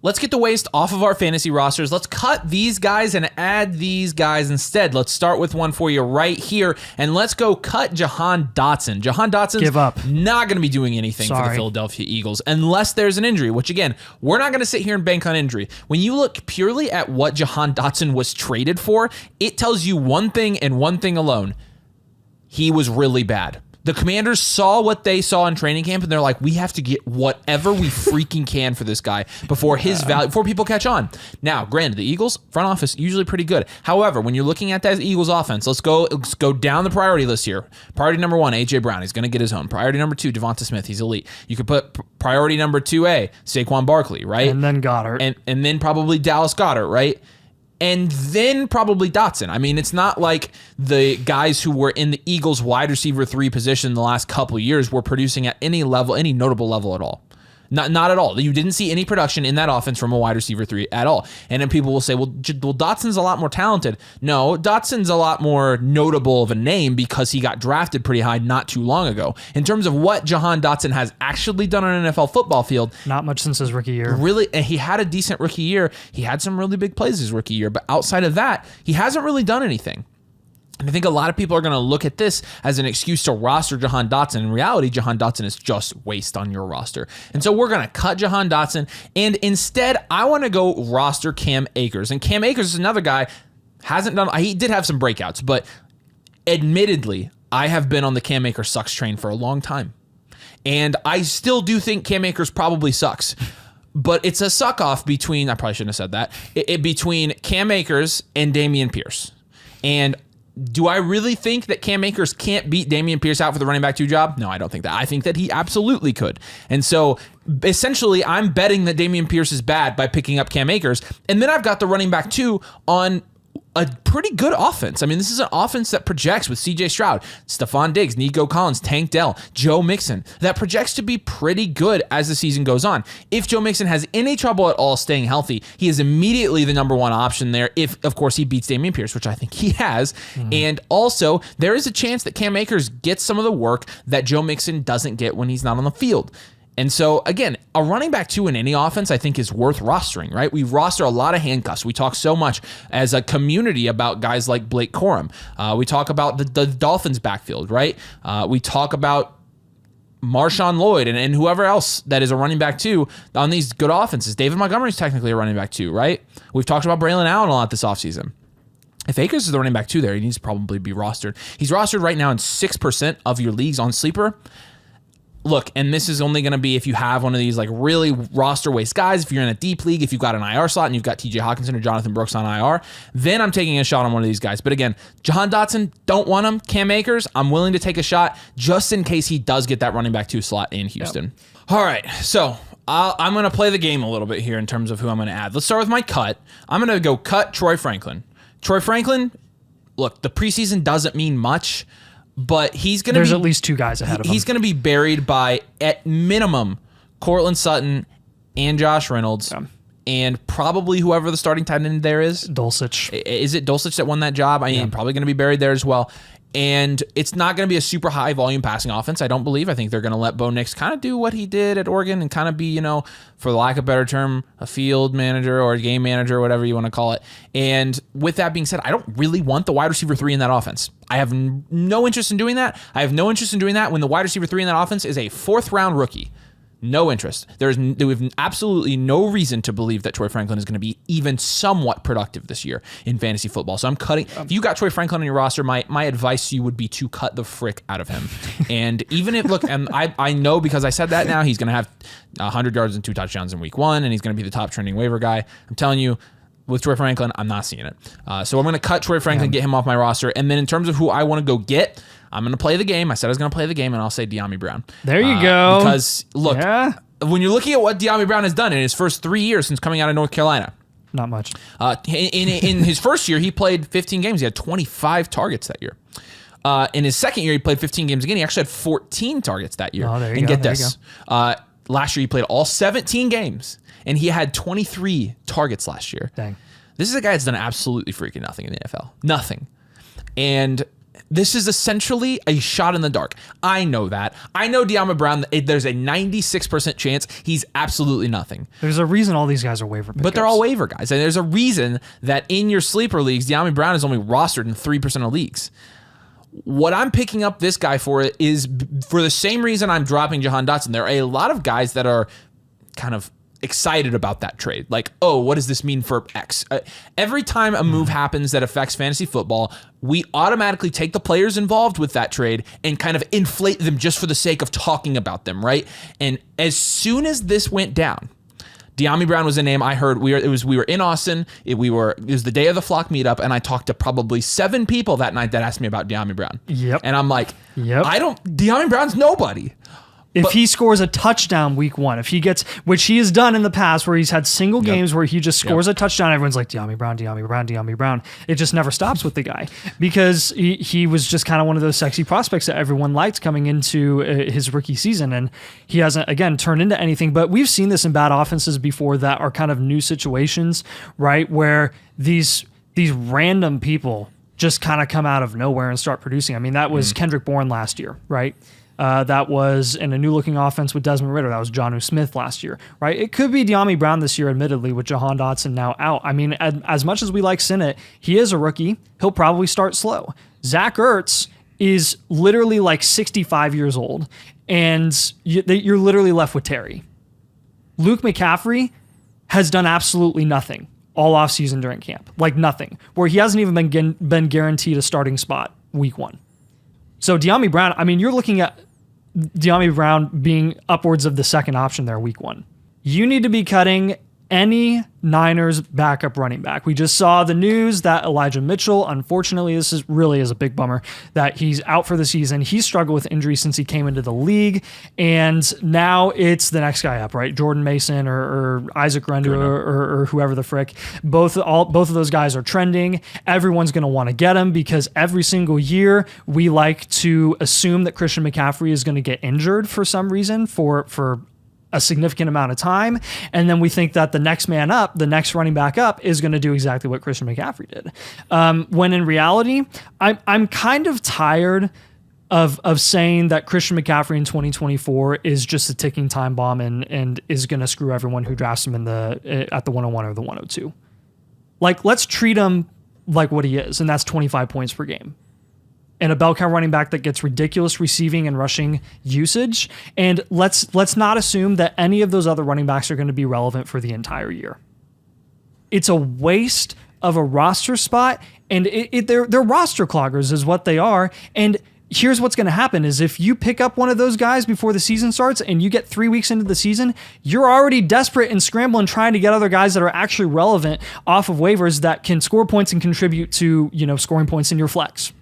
let's get the waste off of our fantasy rosters. Let's cut these guys and add these guys instead. Let's start with one for you right here, and let's go cut Jahan Dotson. Jahan Dotson's Give up. not going to be doing anything for the Philadelphia Eagles unless there's an injury, which, again, we're not going to sit here and bank on injury. When you look purely at what Jahan Dotson was traded for, it tells you one thing and one thing alone. He was really bad. The Commanders saw what they saw in training camp, and they're like, we have to get whatever we freaking can for this guy before his value, before people catch on. Now, granted, the Eagles front office usually pretty good. However, when you're looking at that Eagles offense, let's go down the priority list here. Priority number 1, A.J. Brown. He's going to get his own. Priority number 2, Devonta Smith. He's elite. You could put priority number 2A, Saquon Barkley, right? And then Goddard. And then probably Dallas Goedert, right? And then probably Dotson. I mean, it's not like the guys who were in the Eagles wide receiver 3 position the last couple of years were producing at any level, any notable level at all. Not at all. You didn't see any production in that offense from a wide receiver 3 at all. And then people will say, well, Dotson's a lot more talented. No, Dotson's a lot more notable of a name because he got drafted pretty high not too long ago. In terms of what Jahan Dotson has actually done on an NFL football field, not much since his rookie year. Really, and he had a decent rookie year. He had some really big plays his rookie year, but outside of that, he hasn't really done anything. And I think a lot of people are going to look at this as an excuse to roster Jahan Dotson. In reality, Jahan Dotson is just waste on your roster. And so we're going to cut Jahan Dotson. And instead, I want to go roster Cam Akers. And Cam Akers is another guy, he did have some breakouts, but admittedly, I have been on the Cam Akers sucks train for a long time. And I still do think Cam Akers probably sucks. But it's a suck-off between, I probably shouldn't have said that, between Cam Akers and Dameon Pierce. And do I really think that Cam Akers can't beat Dameon Pierce out for the running back 2 job? No, I don't think that. I think that he absolutely could. And so essentially I'm betting that Dameon Pierce is bad by picking up Cam Akers. And then I've got the running back 2 on a pretty good offense. I mean, this is an offense that projects with C.J. Stroud, Stephon Diggs, Nico Collins, Tank Dell, Joe Mixon, that projects to be pretty good as the season goes on. If Joe Mixon has any trouble at all staying healthy, he is immediately the number 1 option there if, of course, he beats Dameon Pierce, which I think he has. And also, there is a chance that Cam Akers gets some of the work that Joe Mixon doesn't get when he's not on the field. And so, again, a running back 2 in any offense, I think, is worth rostering, right? We roster a lot of handcuffs. We talk so much as a community about guys like Blake Corum. We talk about the Dolphins backfield, right? We talk about Marshawn Lloyd and whoever else that is a running back 2 on these good offenses. David Montgomery's technically a running back 2, right? We've talked about Braylon Allen a lot this offseason. If Akers is the running back 2 there, he needs to probably be rostered. He's rostered right now in 6% of your leagues on Sleeper. Look, and this is only going to be if you have one of these like really roster waste guys. If you're in a deep league, if you've got an IR slot and you've got TJ Hawkinson or Jonathan Brooks on IR, then I'm taking a shot on one of these guys. But again, Jahan Dotson, don't want him. Cam Akers, I'm willing to take a shot just in case he does get that running back 2 slot in Houston. Yep. All right, so I'm going to play the game a little bit here in terms of who I'm going to add. Let's start with my cut. I'm going to go cut Troy Franklin. Troy Franklin, look, the preseason doesn't mean much, but there's at least 2 guys ahead of him. He's going to be buried by, at minimum, Cortland Sutton and Josh Reynolds, and probably whoever the starting tight end there is. Dulcich. Is it Dulcich that won that job? I mean, probably going to be buried there as well. And it's not going to be a super high volume passing offense, I don't believe. I think they're going to let Bo Nix kind of do what he did at Oregon and kind of be, for lack of a better term, a field manager or a game manager, whatever you want to call it. And with that being said, I don't really want the wide receiver 3 in that offense. I have no interest in doing that. I have no interest in doing that when the wide receiver 3 in that offense is a 4th round rookie. No interest. We have absolutely no reason to believe that Troy Franklin is going to be even somewhat productive this year in fantasy football. So I'm cutting. If you got Troy Franklin on your roster, my advice to you would be to cut the frick out of him. And even if, look, and I know because I said that now, he's going to have 100 yards and 2 touchdowns in week 1, and he's going to be the top trending waiver guy. I'm telling you, with Troy Franklin, I'm not seeing it. So I'm going to cut Troy Franklin, get him off my roster. And then in terms of who I want to go get, I'm going to play the game. I said I was going to play the game, and I'll say Dyami Brown. There you go. Because, look, when you're looking at what Dyami Brown has done in his first 3 years since coming out of North Carolina. Not much. In his first year, he played 15 games. He had 25 targets that year. In his second year, he played 15 games again. He actually had 14 targets that year. Oh, there you and go. Get this. Last year, he played all 17 games, and he had 23 targets last year. Dang. This is a guy that's done absolutely freaking nothing in the NFL. Nothing. And this is essentially a shot in the dark. I know that. I know Dyami Brown, there's a 96% chance he's absolutely nothing. There's a reason all these guys are waiver pickups. But they're all waiver guys. And there's a reason that in your sleeper leagues, Dyami Brown is only rostered in 3% of leagues. What I'm picking up this guy for is for the same reason I'm dropping Jahan Dotson. There are a lot of guys that are kind of excited about that trade. Like, oh, what does this mean for X? Every time a move happens that affects fantasy football, we automatically take the players involved with that trade and kind of inflate them just for the sake of talking about them, right? And as soon as this went down, Dyami Brown was a name I heard. We were in Austin. It was the day of the Flock meetup, and I talked to probably 7 people that night that asked me about Dyami Brown. Yep. And I'm like, Dyami Brown's nobody. If he scores a touchdown week 1, if he gets, which he has done in the past where he's had single games where he just scores a touchdown, everyone's like, Dyami Brown, Dyami Brown, Dyami Brown. It just never stops with the guy because he was just kind of one of those sexy prospects that everyone liked coming into his rookie season. And he hasn't, again, turned into anything. But we've seen this in bad offenses before that are kind of new situations, right? Where these random people just kind of come out of nowhere and start producing. I mean, that was Kendrick Bourne last year, right? That was in a new-looking offense with Desmond Ridder. That was Jonnu Smith last year, right? It could be Dyami Brown this year, admittedly, with Jahan Dotson now out. I mean, as much as we like Sinnott, he is a rookie. He'll probably start slow. Zach Ertz is literally like 65 years old, and you're literally left with Terry. Luke McCaffrey has done absolutely nothing all offseason during camp. Like nothing. Where he hasn't even been guaranteed a starting spot week 1. So Dyami Brown, I mean, you're looking at Dyami Brown being upwards of the second option there week 1. You need to be cutting any Niners backup running back. We just saw the news that Elijah Mitchell, unfortunately, this is really a big bummer, that he's out for the season. He struggled with injury since he came into the league, and now it's the next guy up, right? Jordan Mason or Isaac Rendu or whoever the frick. Both of those guys are trending. Everyone's going to want to get him because every single year we like to assume that Christian McCaffrey is going to get injured for some reason for a significant amount of time, and then we think that the next man up, the next running back up, is going to do exactly what Christian McCaffrey did. When in reality, I'm kind of tired of saying that Christian McCaffrey in 2024 is just a ticking time bomb and is going to screw everyone who drafts him at the 101 or the 102. Like, let's treat him like what he is, and that's 25 points per game. And a bell cow running back that gets ridiculous receiving and rushing usage. And let's not assume that any of those other running backs are going to be relevant for the entire year. It's a waste of a roster spot, and they're roster cloggers is what they are. And here's what's going to happen is if you pick up one of those guys before the season starts and you get 3 weeks into the season, you're already desperate and scrambling trying to get other guys that are actually relevant off of waivers that can score points and contribute to, scoring points in your flex.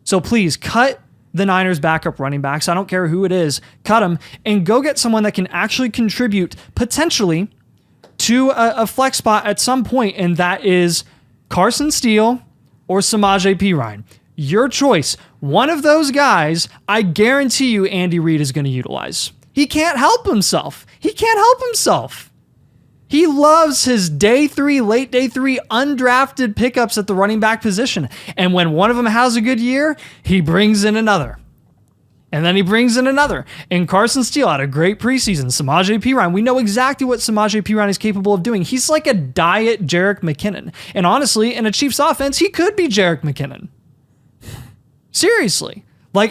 So please cut the Niners backup running backs. I don't care who it is. Cut them and go get someone that can actually contribute potentially to a flex spot at some point, and that is Carson Steele or Samaje Perine. Your choice. One of those guys, I guarantee you Andy Reid is going to utilize. He can't help himself. He loves his late day 3 undrafted pickups at the running back position. And when one of them has a good year, he brings in another. And then he brings in another. And Carson Steele had a great preseason. Samaje Perine, we know exactly what Samaje Perine is capable of doing. He's like a diet Jerick McKinnon. And honestly, in a Chiefs offense, he could be Jerick McKinnon. Seriously.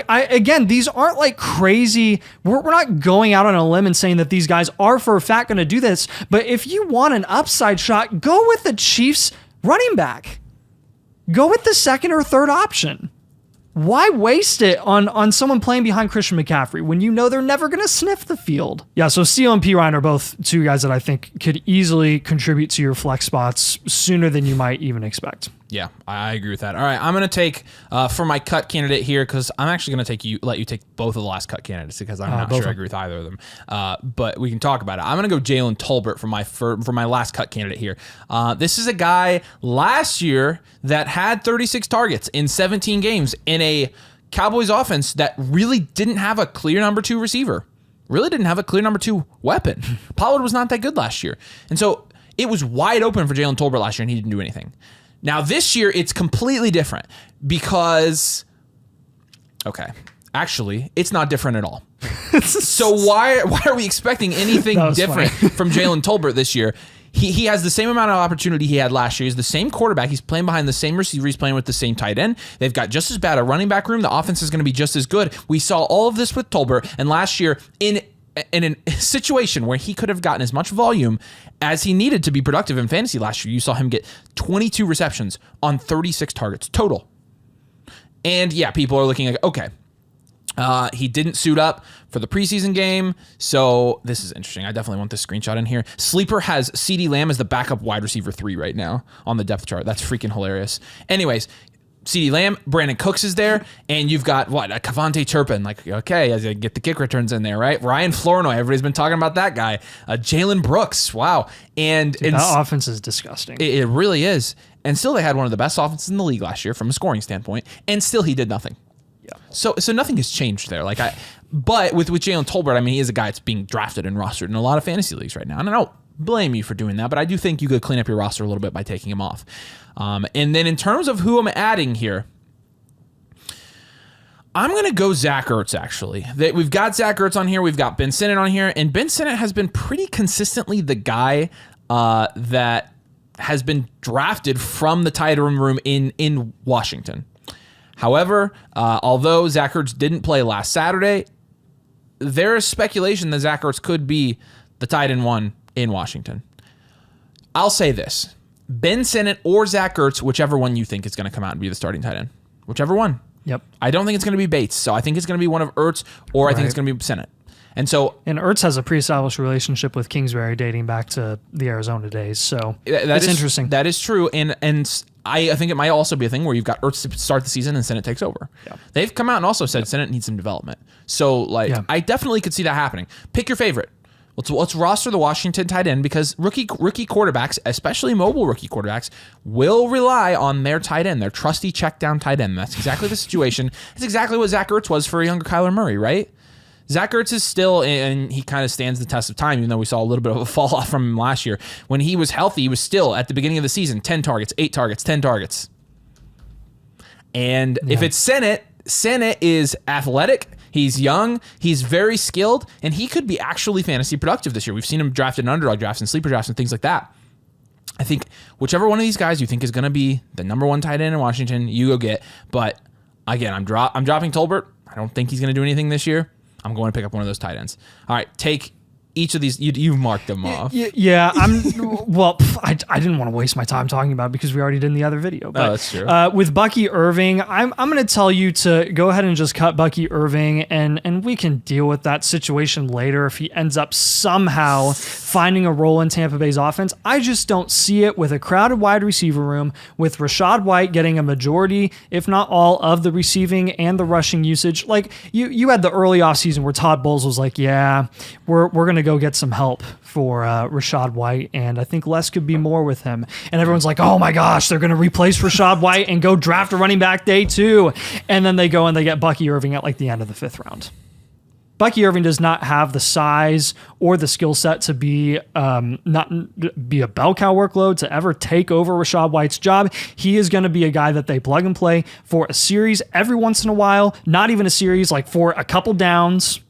Again, these aren't like crazy. We're not going out on a limb and saying that these guys are for a fact going to do this. But if you want an upside shot, go with the Chiefs running back. Go with the second or third option. Why waste it on someone playing behind Christian McCaffrey when you know they're never going to sniff the field? Yeah, so Steele and Perine are both 2 guys that I think could easily contribute to your flex spots sooner than you might even expect. Yeah, I agree with that. All right, I'm going to take, for my cut candidate here, because I'm actually going to let you take both of the last cut candidates because I'm not sure I agree with either of them. But we can talk about it. I'm going to go Jaylen Tolbert for my last cut candidate here. This is a guy last year that had 36 targets in 17 games in a Cowboys offense that really didn't have a clear number 2 receiver. Really didn't have a clear number 2 weapon. Pollard was not that good last year. And so it was wide open for Jaylen Tolbert last year, and he didn't do anything. Now, this year, it's completely different because, okay, actually, it's not different at all. So why are we expecting anything different from Jaylen Tolbert this year? He has the same amount of opportunity he had last year. He's the same quarterback. He's playing behind the same receiver. He's playing with the same tight end. They've got just as bad a running back room. The offense is going to be just as good. We saw all of this with Tolbert, and last year in a situation where he could have gotten as much volume as he needed to be productive in fantasy last year, you saw him get 22 receptions on 36 targets total. And yeah, people are looking like, okay, he didn't suit up for the preseason game, so this is interesting. I definitely want this screenshot in here. Sleeper has CeeDee Lamb as the backup wide receiver 3 right now on the depth chart. That's freaking hilarious. Anyways, CeeDee Lamb, Brandon Cooks is there, and you've got, a Kavontae Turpin. Like, okay, as you get the kick returns in there, right? Ryan Flournoy, everybody's been talking about that guy. Jalen Brooks, wow. And that offense is disgusting. It really is. And still, they had one of the best offenses in the league last year from a scoring standpoint, and still he did nothing. Yeah. So nothing has changed there. But with Jaylen Tolbert, I mean, he is a guy that's being drafted and rostered in a lot of fantasy leagues right now. And I don't blame you for doing that, but I do think you could clean up your roster a little bit by taking him off. And then in terms of who I'm adding here, I'm going to go Zach Ertz, actually. We've got Zach Ertz on here. We've got Ben Sinnott on here. And Ben Sinnott has been pretty consistently the guy that has been drafted from the tight end room in Washington. However, although Zach Ertz didn't play last Saturday, there is speculation that Zach Ertz could be the tight end 1 in Washington. I'll say this. Ben Sinnott or Zach Ertz, whichever one you think is going to come out and be the starting tight end. Whichever one. Yep. I don't think it's going to be Bates, so I think it's going to be one of Ertz, or I think it's going to be Sinnott. And Ertz has a pre-established relationship with Kingsbury dating back to the Arizona days, so that's interesting. That is true, and I think it might also be a thing where you've got Ertz to start the season and Sinnott takes over. Yeah. They've come out and also said Sinnott needs some development. So, I definitely could see that happening. Pick your favorite. Let's roster the Washington tight end because rookie quarterbacks, especially mobile rookie quarterbacks, will rely on their tight end, their trusty check down tight end. That's exactly the situation. That's exactly what Zach Ertz was for a younger Kyler Murray, right? Zach Ertz is still, and he kind of stands the test of time, even though we saw a little bit of a fall off from him last year. When he was healthy, he was still, at the beginning of the season, 10 targets, 8 targets, 10 targets. And if it's Sinnott is athletic, he's young, he's very skilled, and he could be actually fantasy productive this year. We've seen him drafted in underdog drafts and sleeper drafts and things like that. I think whichever one of these guys you think is going to be the number 1 tight end in Washington, you go get. But again, I'm dropping Tolbert. I don't think he's going to do anything this year. I'm going to pick up one of those tight ends. All right, take each of these. You've marked them off. Yeah, I didn't want to waste my time talking about it because we already did in the other video. But, that's true. With Bucky Irving, I'm going to tell you to go ahead and just cut Bucky Irving, and we can deal with that situation later if he ends up somehow finding a role in Tampa Bay's offense. I just don't see it with a crowded wide receiver room, with Rachaad White getting a majority, if not all, of the receiving and the rushing usage. Like, you had the early offseason where Todd Bowles was like, yeah, we're going to go get some help for Rachaad White, and I think less could be more with him. And everyone's like, oh my gosh, they're going to replace Rachaad White and go draft a running back day 2. And then they go and they get Bucky Irving at like the end of the 5th round. Bucky Irving does not have the size or the skill set to be not be a bell cow workload to ever take over Rachaad White's job. He is going to be a guy that they plug and play for a series every once in a while, not even a series, like for a couple downs,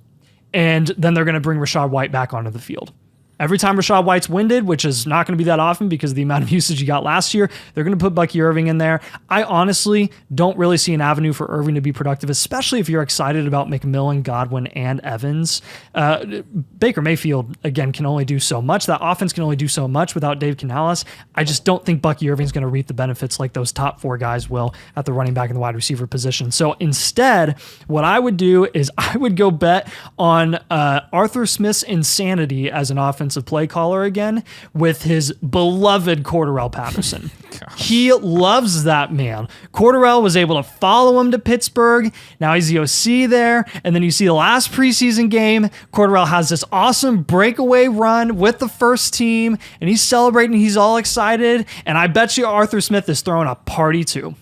and then they're going to bring Rachaad White back onto the field. Every time Rachaad White's winded, which is not going to be that often because of the amount of usage he got last year, they're going to put Bucky Irving in there. I honestly don't really see an avenue for Irving to be productive, especially if you're excited about McMillan, Godwin, and Evans. Baker Mayfield, again, can only do so much. That offense can only do so much without Dave Canales. I just don't think Bucky Irving's going to reap the benefits like those top 4 guys will at the running back and the wide receiver position. So instead, what I would do is I would go bet on Arthur Smith's insanity as an offensive play caller again with his beloved Cordarrelle Patterson. He loves that man. Cordarrelle was able to follow him to Pittsburgh. Now he's the OC there. And then you see the last preseason game, Cordarrelle has this awesome breakaway run with the first team, and he's celebrating. He's all excited. And I bet you Arthur Smith is throwing a party too.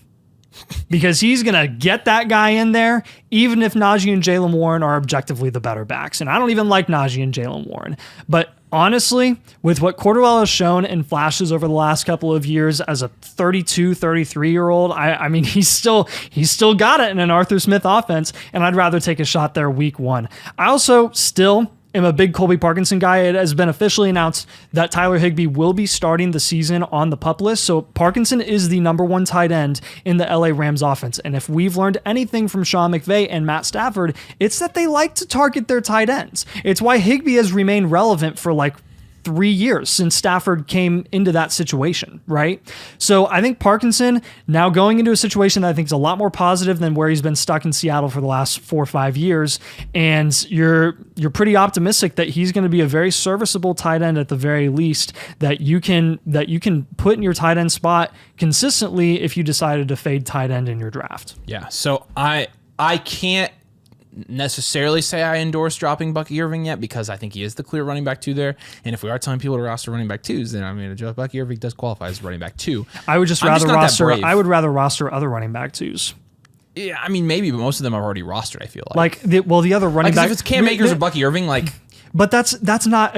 because he's going to get that guy in there, even if Najee and Jaylen Warren are objectively the better backs. And I don't even like Najee and Jaylen Warren. But honestly, with what Cordell has shown in flashes over the last couple of years as a 32, 33-year-old, I mean, he's still got it in an Arthur Smith offense, and I'd rather take a shot there week 1. I also still am a big Colby Parkinson guy. It has been officially announced that Tyler Higbee will be starting the season on the PUP list. So Parkinson is the number 1 tight end in the LA Rams offense. And if we've learned anything from Sean McVay and Matt Stafford, it's that they like to target their tight ends. It's why Higbee has remained relevant for like 3 years since Stafford came into that situation, right? So I think Parkinson now going into a situation that I think is a lot more positive than where he's been stuck in Seattle for the last 4 or 5 years. And you're pretty optimistic that he's going to be a very serviceable tight end at the very least that you can put in your tight end spot consistently if you decided to fade tight end in your draft. Yeah. So I can't necessarily say I endorse dropping Bucky Irving yet because I think he is the clear running back 2 there. And if we are telling people to roster running back 2s, then I mean, Bucky Irving does qualify as running back 2. I would I would rather roster other running back 2s. Yeah, I mean, maybe, but most of them are already rostered, I feel like. The other running back. If it's Cam Akers or Bucky Irving, but that's not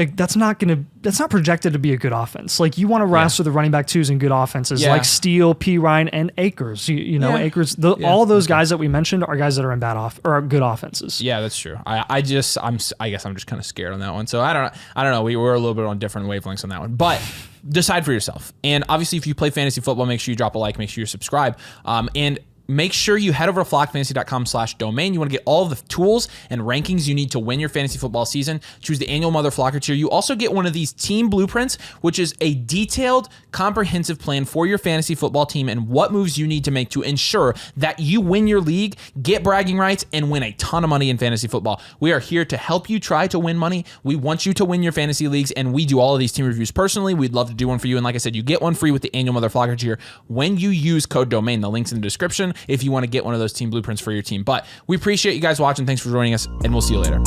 projected to be a good offense. Like you want to roster the running back 2s in good offenses like Steele, P. Ryan, and Akers. Akers. All those guys that we mentioned are guys that are in good offenses. Yeah, that's true. I guess I'm just kind of scared on that one. So I don't know. We were a little bit on different wavelengths on that one, but decide for yourself. And obviously, if you play fantasy football, make sure you drop a like. Make sure you subscribe. And make sure you head over to flockfantasy.com/domain. You want to get all of the tools and rankings you need to win your fantasy football season. Choose the annual Mother Flocker tier. You also get one of these team blueprints, which is a detailed, comprehensive plan for your fantasy football team and what moves you need to make to ensure that you win your league, get bragging rights, and win a ton of money in fantasy football. We are here to help you try to win money. We want you to win your fantasy leagues, and we do all of these team reviews personally. We'd love to do one for you. And like I said, you get one free with the annual Mother Flocker tier when you use code DOMAIN. The link's in the description if you want to get one of those team blueprints for your team. But we appreciate you guys watching. Thanks for joining us, and we'll see you later.